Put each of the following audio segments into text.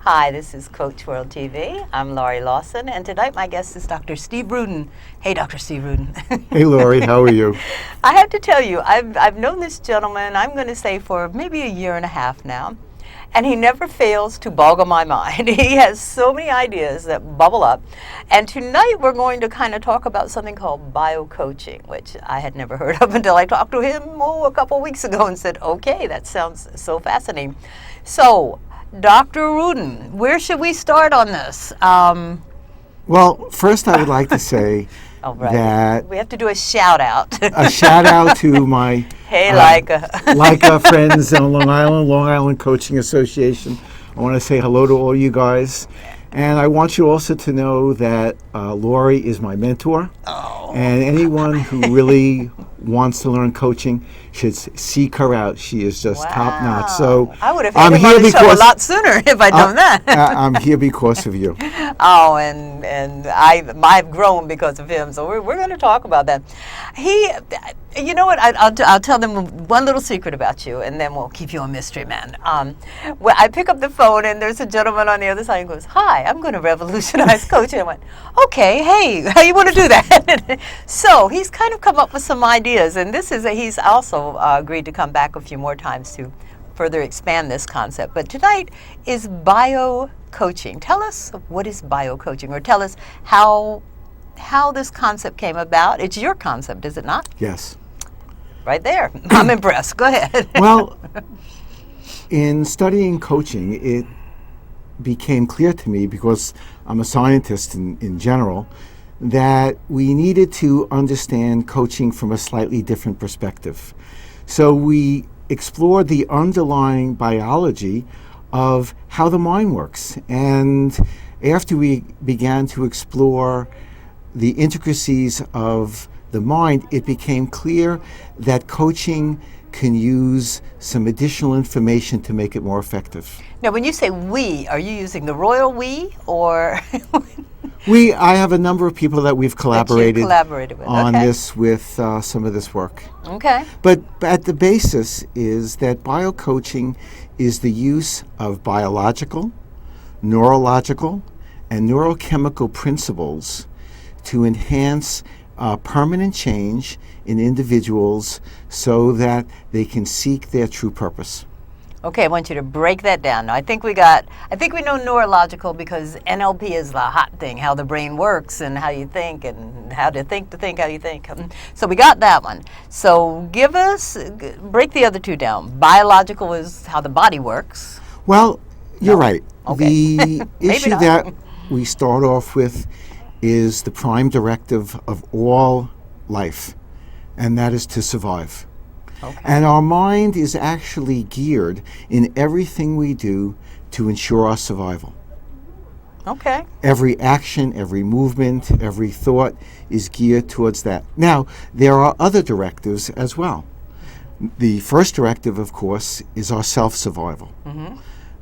Hi, this is Coach World TV. I'm Laurie Lawson, and tonight my guest is Dr. Steve Ruden. Hey, Dr. Steve Ruden. Hey, Laurie, how are you? I have to tell you, I've known this gentleman, I'm going to say, for maybe a year and a half now, and he never fails to boggle my mind. He has so many ideas that bubble up, and tonight we're going to kind of talk about something called bio-coaching, which I had never heard of until I talked to him a couple weeks ago and said, okay, that sounds so fascinating. So, Dr. Ruden, where should we start on this? Well, first I would like to say that we have to do a shout out. A shout out to my Leica friends in Long Island Coaching Association. I want to say hello to all you guys. And I want you also to know that Laurie is my mentor. Oh. And anyone who really wants to learn coaching should seek her out. She is just top notch. So I would have had him on the show a lot sooner if I'd done that. I'm here because of you. Oh, and I've grown because of him. So we're going to talk about that. You know what? I'll tell them one little secret about you, and then we'll keep you a mystery man. Well, I pick up the phone, and there's a gentleman on the other side who goes, "Hi, I'm going to revolutionize coaching." I went, "Okay, hey, how you want to do that?" So he's kind of come up with some ideas, and he's also agreed to come back a few more times to further expand this concept. But tonight is bio-coaching. Tell us what is bio-coaching, or tell us how this concept came about. It's your concept, is it not? Yes. Right there. I'm impressed. Go ahead. Well, in studying coaching, it became clear to me, because I'm a scientist in general, that we needed to understand coaching from a slightly different perspective. So we explored the underlying biology of how the mind works. And after we began to explore the intricacies of the mind, it became clear that coaching can use some additional information to make it more effective. Now, when you say we, are you using the royal we, or? I have a number of people that we've collaborated with. on Okay. this with some of this work. Okay. But at the basis is that bio-coaching is the use of biological, neurological, and neurochemical principles to enhance permanent change in individuals so that they can seek their true purpose. Okay, I want you to break that down. Now, I think we know neurological, because NLP is the hot thing, how the brain works and how you think, and how to think how you think. So we got that one. So break the other two down. Biological is how the body works. Well, you're right. Okay. The issue that we start off with is the prime directive of all life, and that is to survive. Okay. And our mind is actually geared in everything we do to ensure our survival. Okay. Every action, every movement, every thought is geared towards that. Now, there are other directives as well. The first directive, of course, is our self-survival. Mm-hmm.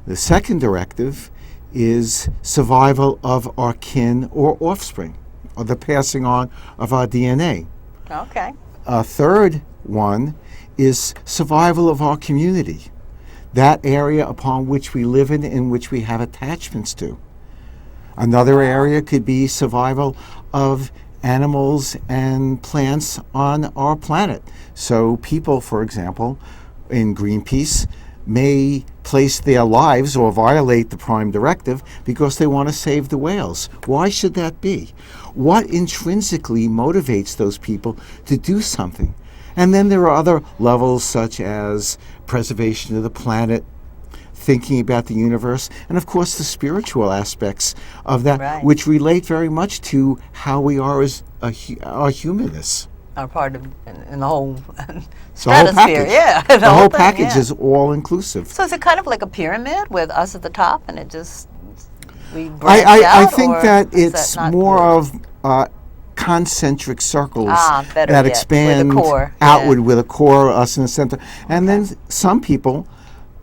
The second directive is survival of our kin or offspring, or the passing on of our DNA. Okay. A third one is survival of our community, that area upon which we live in which we have attachments to. Another area could be survival of animals and plants on our planet. So people, for example, in Greenpeace, may place their lives or violate the prime directive because they want to save the whales. Why should that be? What intrinsically motivates those people to do something? And then there are other levels, such as preservation of the planet, thinking about the universe, and of course the spiritual aspects of that, right, which relate very much to how we are as our humanness. Are part of in the whole stratosphere. Yeah, the whole package is all inclusive. So is it kind of like a pyramid with us at the top, and it just we branch out? I think that it's more of concentric circles that expand outward with a core, us in the center. And then some people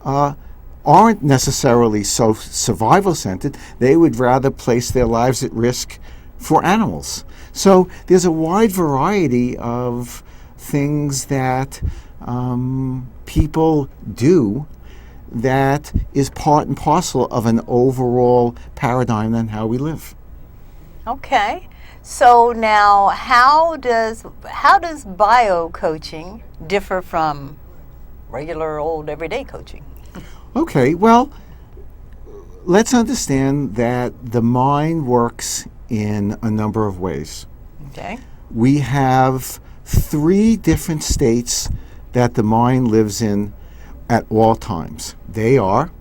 aren't necessarily so survival-centered. They would rather place their lives at risk for animals. So there's a wide variety of things that people do that is part and parcel of an overall paradigm on how we live. Okay. So now, how does bio coaching differ from regular old everyday coaching? Okay, well, let's understand that the mind works in a number of ways. Okay. We have 3 different states that the mind lives in at all times. They are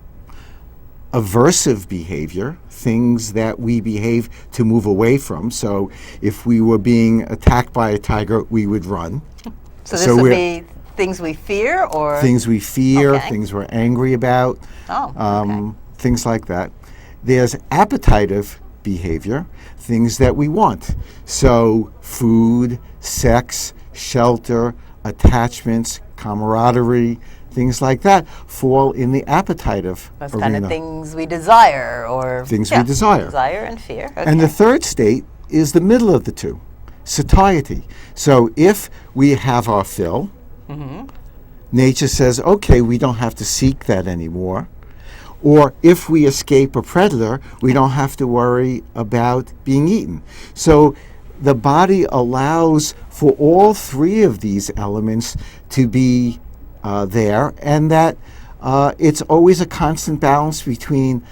aversive behavior, things that we behave to move away from. So if we were being attacked by a tiger, we would run. So this would be things we fear, or things we fear, Okay. things we're angry about, Oh, okay. things like that. There's appetitive behavior, things that we want. So food, sex, shelter, attachments, camaraderie, things like that fall in the appetitive Those arena. kind of things we desire, or Things we desire. Desire and fear. Okay. And the third state is the middle of the two, satiety. So if we have our fill, nature says, okay, we don't have to seek that anymore. Or if we escape a predator, we don't have to worry about being eaten. So the body allows for all 3 of these elements to be there, and that it's always a constant balance between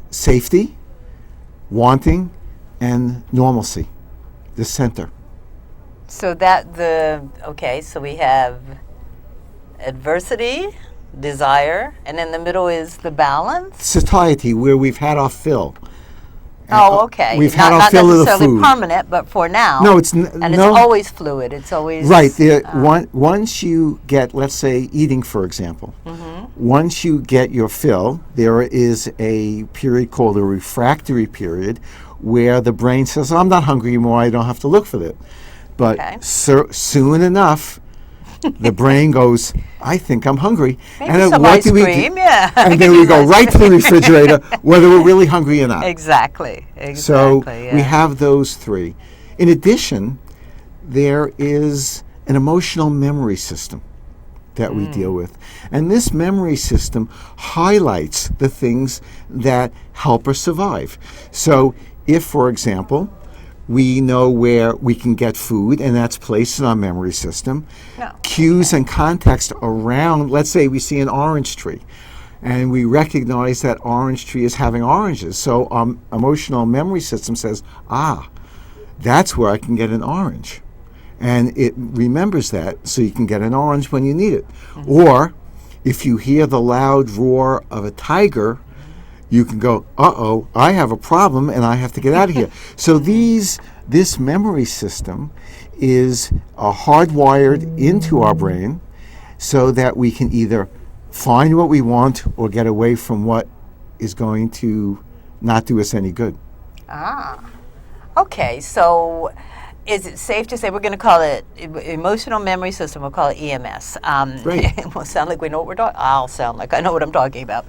safety, wanting, and normalcy, the center. So so we have adversity, desire, and in the middle is the balance. Satiety, where we've had our fill. Oh, okay. We've not, had our not fill of the necessarily food. permanent, but for now. No, it's and no. it's always fluid. It's always Right. Once you get, let's say, eating, for example, once you get your fill, there is a period called a refractory period where the brain says, I'm not hungry anymore, I don't have to look for it. But Okay. soon enough, the brain goes, I think I'm hungry. Maybe and some what ice do we cream, do? yeah. And then we go right to the refrigerator, whether we're really hungry or not. Exactly. So yeah. we have those 3. In addition, there is an emotional memory system that we deal with. And this memory system highlights the things that help us survive. So if, for example, we know where we can get food, and that's placed in our memory system. No. Cues and context around, let's say we see an orange tree, and we recognize that orange tree is having oranges. So our emotional memory system says, that's where I can get an orange. And it remembers that, so you can get an orange when you need it. Or if you hear the loud roar of a tiger, you can go, uh-oh, I have a problem and I have to get out of here. So this memory system is hardwired into our brain so that we can either find what we want or get away from what is going to not do us any good. Okay, so is it safe to say we're going to call it emotional memory system? We'll call it EMS. Right. It will sound like we know what we're talking. I'll sound like I know what I'm talking about.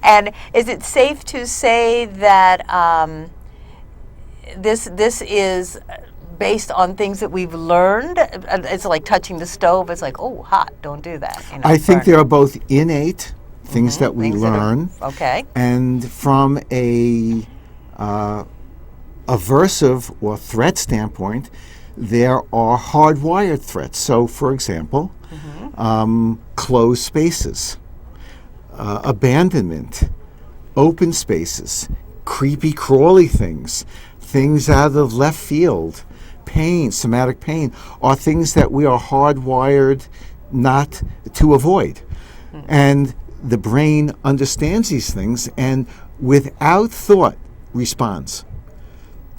And is it safe to say that this is based on things that we've learned? It's like touching the stove. It's like, oh, hot, don't do that. You know, I think burn. there are both innate things that we Things that are- learn, okay. and from a aversive or threat standpoint, there are hardwired threats. So, for example, closed spaces, abandonment, open spaces, creepy, crawly things, things out of left field, pain, somatic pain, are things that we are hardwired not to avoid. And the brain understands these things and without thought responds.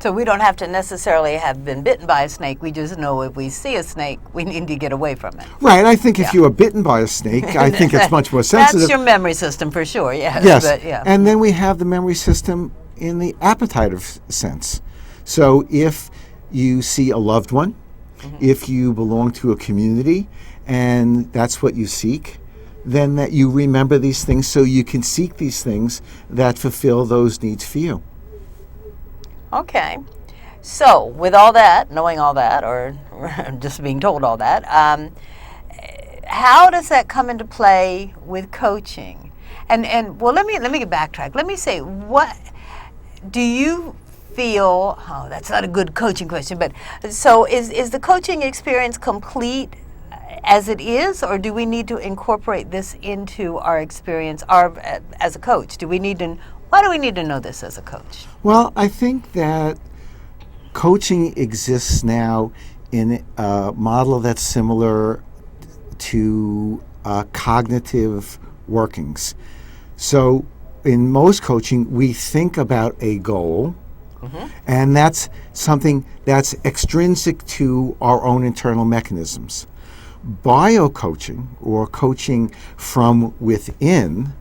So we don't have to necessarily have been bitten by a snake. We just know if we see a snake, we need to get away from it. Right. I think if you are bitten by a snake, I think it's much more sensitive. That's your memory system for sure, yes. Yes. But, yeah. And then we have the memory system in the appetitive sense. So if you see a loved one, if you belong to a community, and that's what you seek, then that you remember these things so you can seek these things that fulfill those needs for you. Okay. So with all that, knowing all that, or just being told all that, how does that come into play with coaching? And well, let me backtrack. Let me say, what do you feel? Oh, that's not a good coaching question. But so is the coaching experience complete as it is, or do we need to incorporate this into our experience, as a coach? Why do we need to know this as a coach? Well, I think that coaching exists now in a model that's similar to cognitive workings. So in most coaching, we think about a goal, and that's something that's extrinsic to our own internal mechanisms. Bio-coaching, or coaching from within,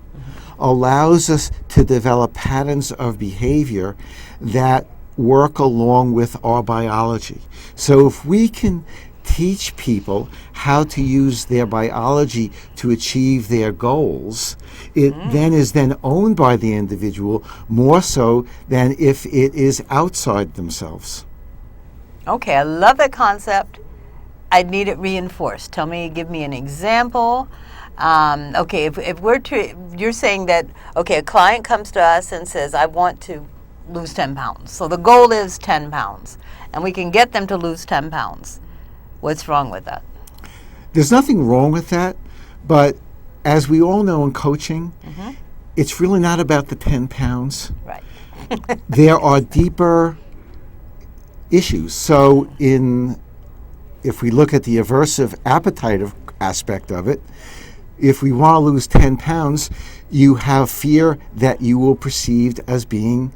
allows us to develop patterns of behavior that work along with our biology. So if we can teach people how to use their biology to achieve their goals, it then is then owned by the individual more so than if it is outside themselves. Okay, I love that concept. I need it reinforced. Give me an example. Okay, if you're saying that, okay, a client comes to us and says, I want to lose 10 pounds. So the goal is 10 pounds, and we can get them to lose 10 pounds. What's wrong with that? There's nothing wrong with that, but as we all know in coaching, it's really not about the 10 pounds. Right. There are deeper issues. So if we look at the aversive appetite aspect of it, if we want to lose 10 pounds, you have fear that you will perceived as being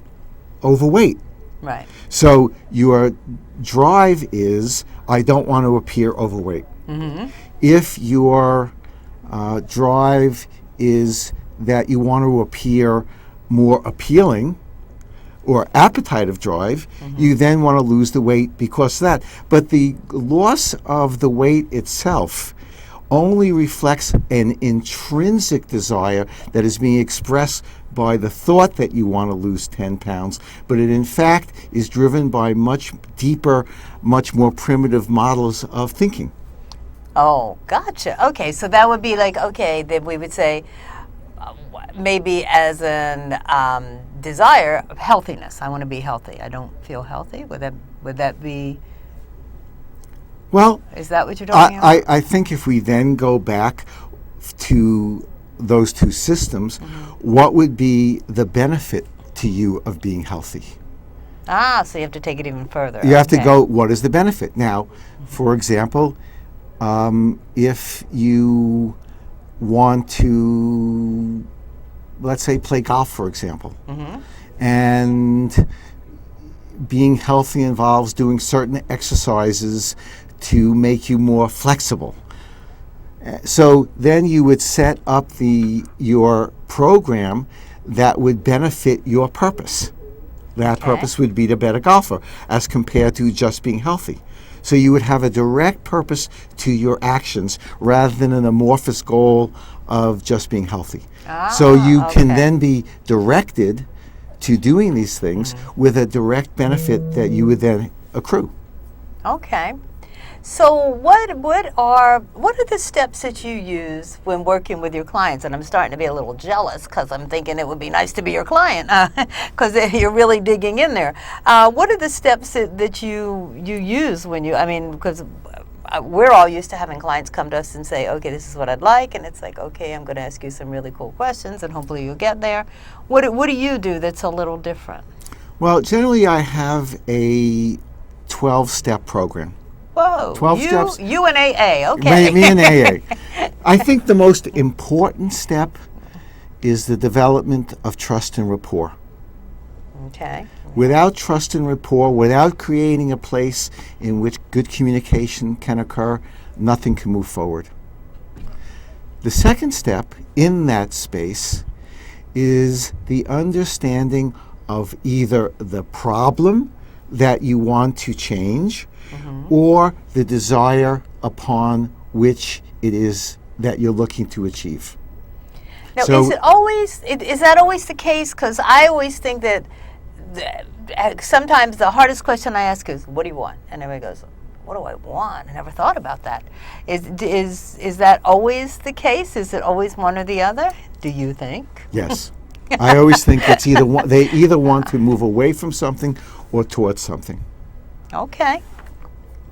overweight. Right. So your drive is, I don't want to appear overweight. If your drive is that you want to appear more appealing, or appetitive drive, you then want to lose the weight because of that. But the loss of the weight itself only reflects an intrinsic desire that is being expressed by the thought that you want to lose 10 pounds, but it in fact is driven by much deeper, much more primitive models of thinking. Oh, gotcha. Okay, so that would be like, okay, then we would say, maybe as an desire of healthiness. I want to be healthy. I don't feel healthy. Would that be? Well, is that what you're talking about? I think if we then go back to those two systems, what would be the benefit to you of being healthy? So you have to take it even further. You have to go, what is the benefit? Now, for example, if you want to, let's say, play golf, for example, and being healthy involves doing certain exercises to make you more flexible. So then you would set up your program that would benefit your purpose. That purpose would be to be a better golfer as compared to just being healthy. So you would have a direct purpose to your actions rather than an amorphous goal of just being healthy. So you can then be directed to doing these things with a direct benefit that you would then accrue. Okay. So what are the steps that you use when working with your clients? And I'm starting to be a little jealous because I'm thinking it would be nice to be your client because you're really digging in there. What are the steps that you use when because we're all used to having clients come to us and say, okay, this is what I'd like, and it's like, okay, I'm going to ask you some really cool questions and hopefully you'll get there. What do you do that's a little different? Well, generally I have a 12-step program. Whoa, 12 steps. You and AA, okay. Me and AA. I think the most important step is the development of trust and rapport. Okay. Without trust and rapport, without creating a place in which good communication can occur, nothing can move forward. The second step in that space is the understanding of either the problem that you want to change or the desire upon which it is that you're looking to achieve. Now, is that always the case? Because I always think that sometimes the hardest question I ask is, what do you want? And everybody goes, what do I want? I never thought about that. Is that always the case? Is it always one or the other? Do you think? Yes. I always think it's either one. They either want to move away from something or towards something. Okay.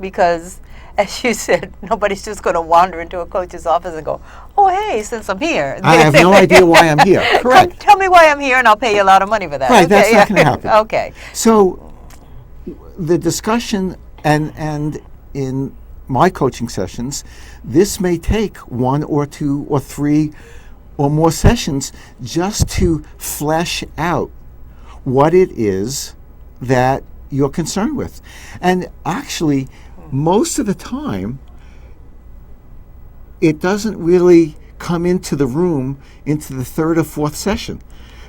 Because, as you said, nobody's just going to wander into a coach's office and go, oh, hey, since I'm here. I have no idea why I'm here. Correct. Tell me why I'm here and I'll pay you a lot of money for that. Right, okay, that's not going to happen. Okay. So the discussion, and in my coaching sessions, this may take 1 or 2 or 3 or more sessions just to flesh out what it is that you're concerned with. And actually, most of the time, it doesn't really come into the room into the 3rd or 4th session,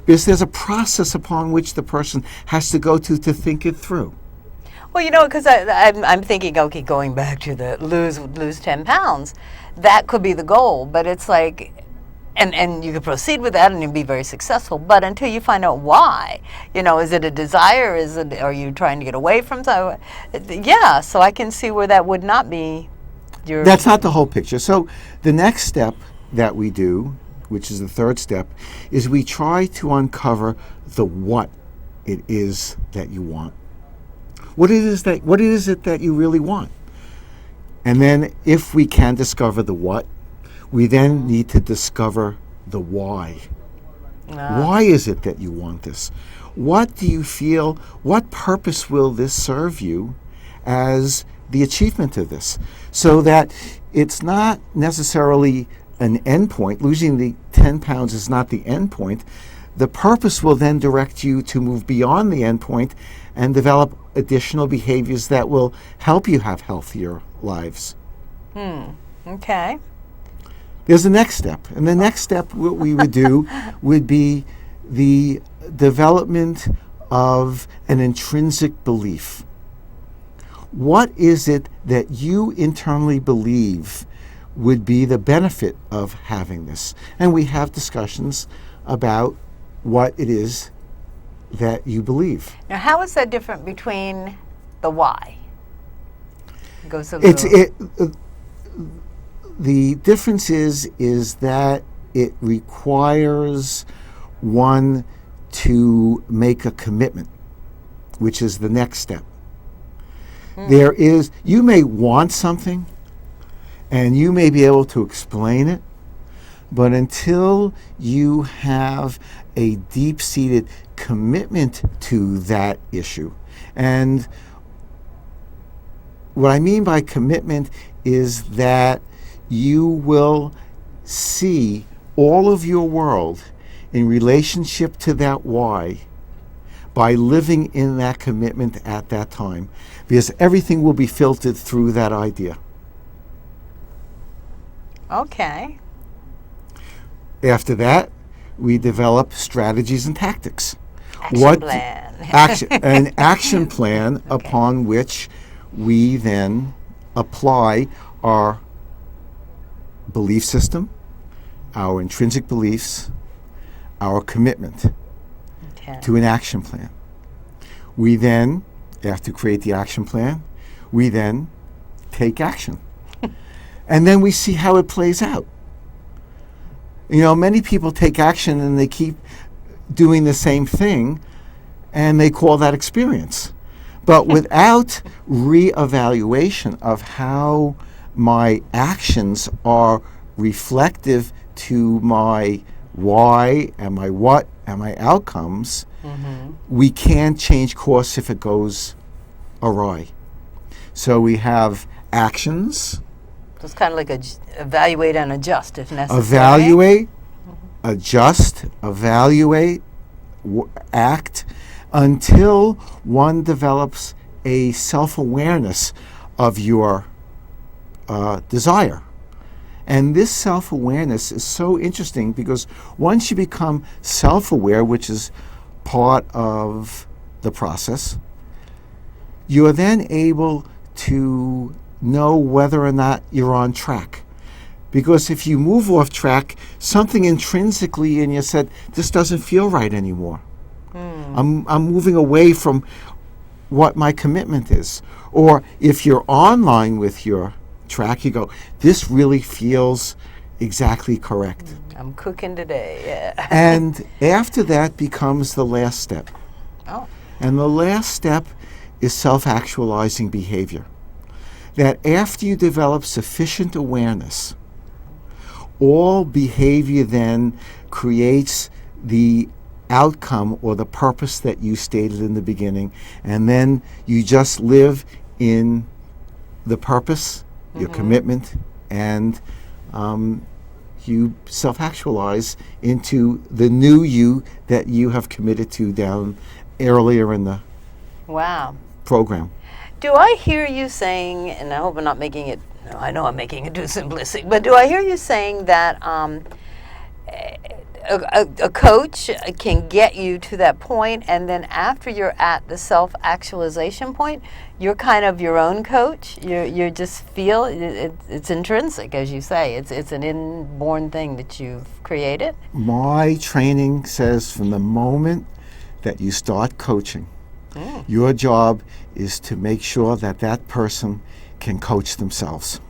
because there's a process upon which the person has to go to think it through. Well, because I'm thinking, okay, going back to the lose 10 pounds, that could be the goal, but it's like, and you could proceed with that and you'd be very successful, but until you find out why, is it a desire? Are you trying to get away from something? Yeah, so I can see where that would not be your... That's not the whole picture. So the next step that we do, which is the 3rd step, is we try to uncover the what it is that you want. What is it that you really want? And then if we can discover the what, we then need to discover the why. Why is it that you want this? What do you feel, what purpose will this serve you as the achievement of this? So that it's not necessarily an end point. Losing the 10 pounds is not the end point. The purpose will then direct you to move beyond the end point and develop additional behaviors that will help you have healthier lives. Okay. There's the next step. And the next step, what we would do would be the development of an intrinsic belief. What is it that you internally believe would be the benefit of having this? And we have discussions about what it is that you believe. Now, how is that different between the why? Goes a little... The difference is that it requires one to make a commitment, which is the next step. You may want something, and you may be able to explain it, but until you have a deep-seated commitment to that issue, and what I mean by commitment is that you will see all of your world in relationship to that why by living in that commitment at that time, because everything will be filtered through that idea. Okay. After that, we develop strategies and tactics. Plan. An action plan upon which we then apply our belief system, our intrinsic beliefs, our commitment to an action plan. We then, after create the action plan, we then take action. And then we see how it plays out. Many people take action and they keep doing the same thing, and they call that experience. But without reevaluation of how my actions are reflective to my why and my what and my outcomes, we can't change course if it goes awry. So we have actions. So it's kind of like evaluate and adjust if necessary. Evaluate, adjust, evaluate, act, until one develops a self-awareness of your desire. And this self-awareness is so interesting because once you become self-aware, which is part of the process, you are then able to know whether or not you're on track. Because if you move off track, something intrinsically in you said, this doesn't feel right anymore. I'm moving away from what my commitment is. Or if you're online with your track, you go, this really feels exactly correct. I'm cooking today, yeah. And after that becomes the last step. Oh. And the last step is self-actualizing behavior. That after you develop sufficient awareness, all behavior then creates the outcome or the purpose that you stated in the beginning, and then you just live in the purpose, your commitment, and you self-actualize into the new you that you have committed to down earlier in the program. Do I hear you saying, and I hope I'm not making it, no, I know I'm making it too simplistic, but do I hear you saying that a coach can get you to that point, and then after you're at the self-actualization point, you're kind of your own coach? You just feel it's intrinsic, as you say. It's an inborn thing that you've created. My training says from the moment that you start coaching, your job is to make sure that that person can coach themselves.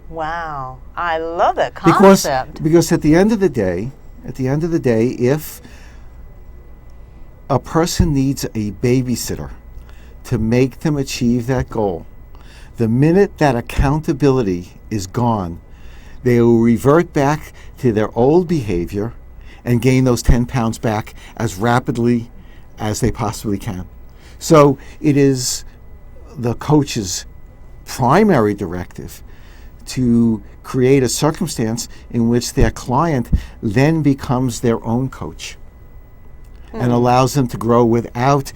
Wow, I love that concept. Because at the end of the day, if a person needs a babysitter to make them achieve that goal, the minute that accountability is gone, they will revert back to their old behavior and gain those 10 pounds back as rapidly as they possibly can. So it is the coach's primary directive to create a circumstance in which their client then becomes their own coach and allows them to grow without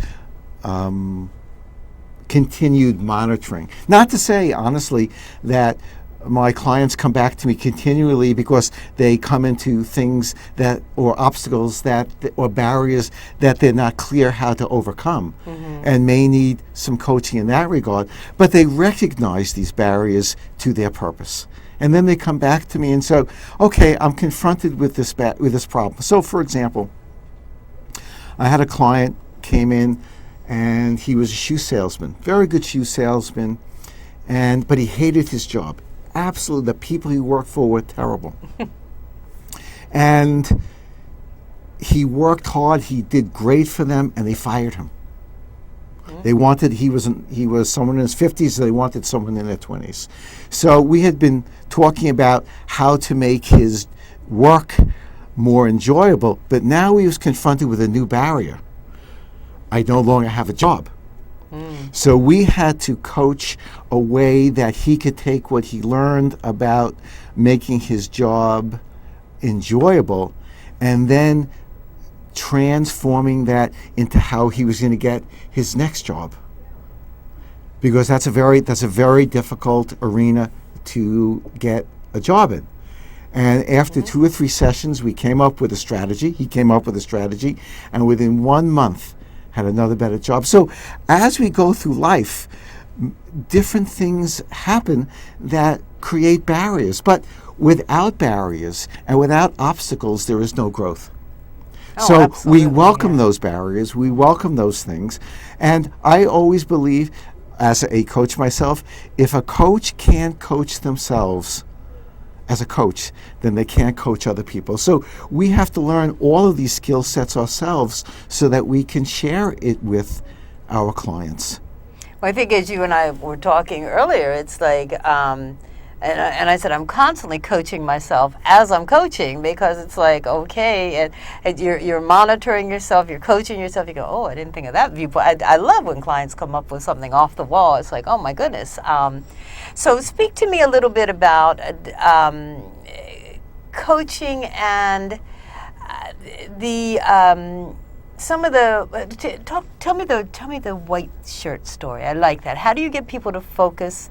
continued monitoring. Not to say, honestly, that my clients come back to me continually because they come into things that, or obstacles that, or barriers that they're not clear how to overcome, and may need some coaching in that regard. But they recognize these barriers to their purpose, and then they come back to me and say, "Okay, I'm confronted with this problem." So, for example, I had a client came in, and he was a shoe salesman, very good shoe salesman, but he hated his job. Absolutely, the people he worked for were terrible. And he worked hard, he did great for them, and they fired him. They wanted, he was someone in his 50s, so they wanted someone in their 20s. So we had been talking about how to make his work more enjoyable, but now he was confronted with a new barrier. I no longer have a job. So we had to coach a way that he could take what he learned about making his job enjoyable and then transforming that into how he was going to get his next job. Because that's a very difficult arena to get a job in. And after 2 or 3 sessions, we came up with a strategy. He came up with a strategy, and within 1 month, had another better job. So as we go through life, different things happen that create barriers. But without barriers and without obstacles, there is no growth. So we welcome those barriers, we welcome those things. And I always believe, as a coach myself, if a coach can't coach themselves as a coach, then they can't coach other people. So we have to learn all of these skill sets ourselves so that we can share it with our clients. Well, I think as you and I were talking earlier, it's like, and I said I'm constantly coaching myself as I'm coaching, because it's like, okay, and you're monitoring yourself, you're coaching yourself, you go, oh, I didn't think of that viewpoint. I love when clients come up with something off the wall. It's like, oh my goodness. So speak to me a little bit about coaching and some of the tell me the white shirt story. I like that. How do you get people to focus?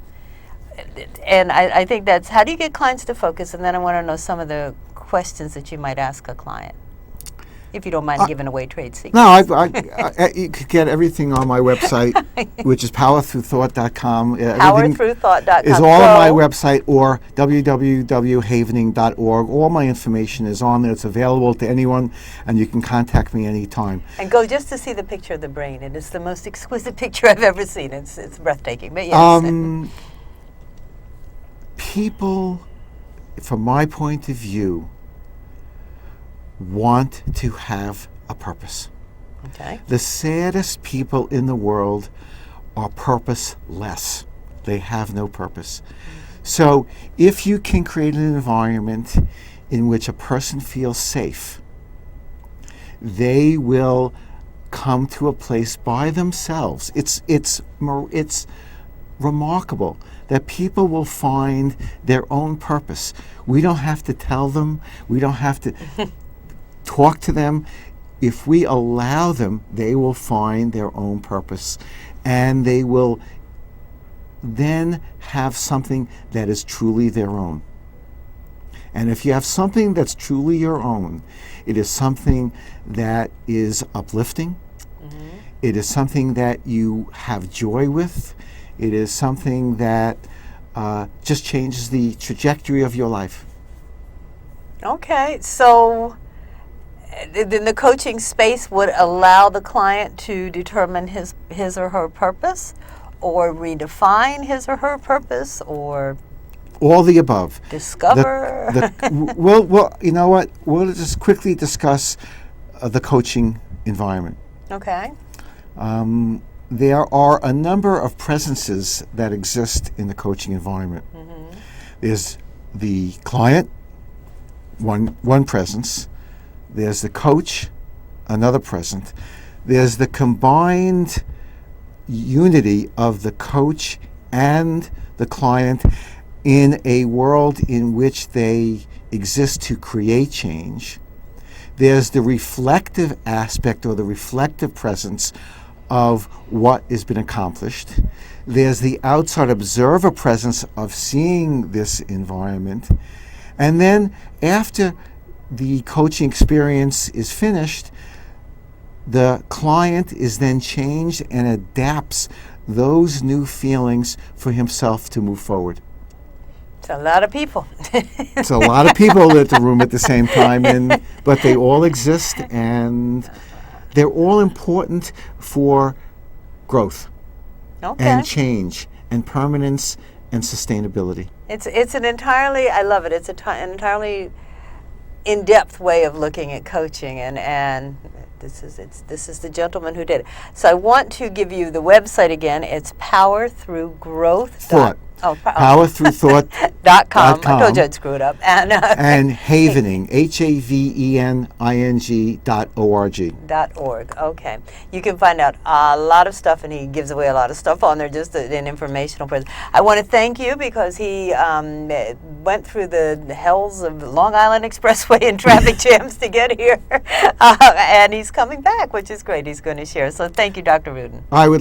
And I think that's, how do you get clients to focus? And then I want to know some of the questions that you might ask a client. If you don't mind giving away trade secrets. No, you could get everything on my website, which is powerthroughthought.com. Powerthroughthought.com. Is all on my website, or www.havening.org. All my information is on there. It's available to anyone, and you can contact me anytime. And go just to see the picture of the brain. It is the most exquisite picture I've ever seen. It's breathtaking. But yes. People, from my point of view, want to have a purpose. Okay. The saddest people in the world are purposeless. They have no purpose. So if you can create an environment in which a person feels safe, they will come to a place by themselves. It's remarkable that people will find their own purpose. We don't have to tell them. We don't have to talk to them. If we allow them, they will find their own purpose, and they will then have something that is truly their own. And if you have something that's truly your own, it is something that is uplifting. It is something that you have joy with. It is something that just changes the trajectory of your life. Okay, so then the coaching space would allow the client to determine his or her purpose, or redefine his or her purpose, or all the above. Discover. Well, you know what? We'll just quickly discuss the coaching environment. Okay. There are a number of presences that exist in the coaching environment. There's the client, one presence. There's the coach, another present. There's the combined unity of the coach and the client in a world in which they exist to create change. There's the reflective aspect, or the reflective presence of what has been accomplished. There's the outside observer presence of seeing this environment. And then after the coaching experience is finished, the client is then changed and adapts those new feelings for himself to move forward. It's a lot of people. It's a lot of people in the room at the same time, but they all exist, and they're all important for growth and change and permanence and sustainability. It's an entirely, I love it, it's an entirely in-depth way of looking at coaching, and this is the gentleman who did it. So I want to give you the website again. It's powerthroughgrowth. Powerthroughthought.com. I told you I'd screw it up. And Havening, HAVENING.org. .org. Okay. You can find out a lot of stuff, and he gives away a lot of stuff on there, just an informational person. I want to thank you because he went through the hells of Long Island Expressway and traffic jams to get here, and he's coming back, which is great. He's going to share. So thank you, Dr. Ruden. I would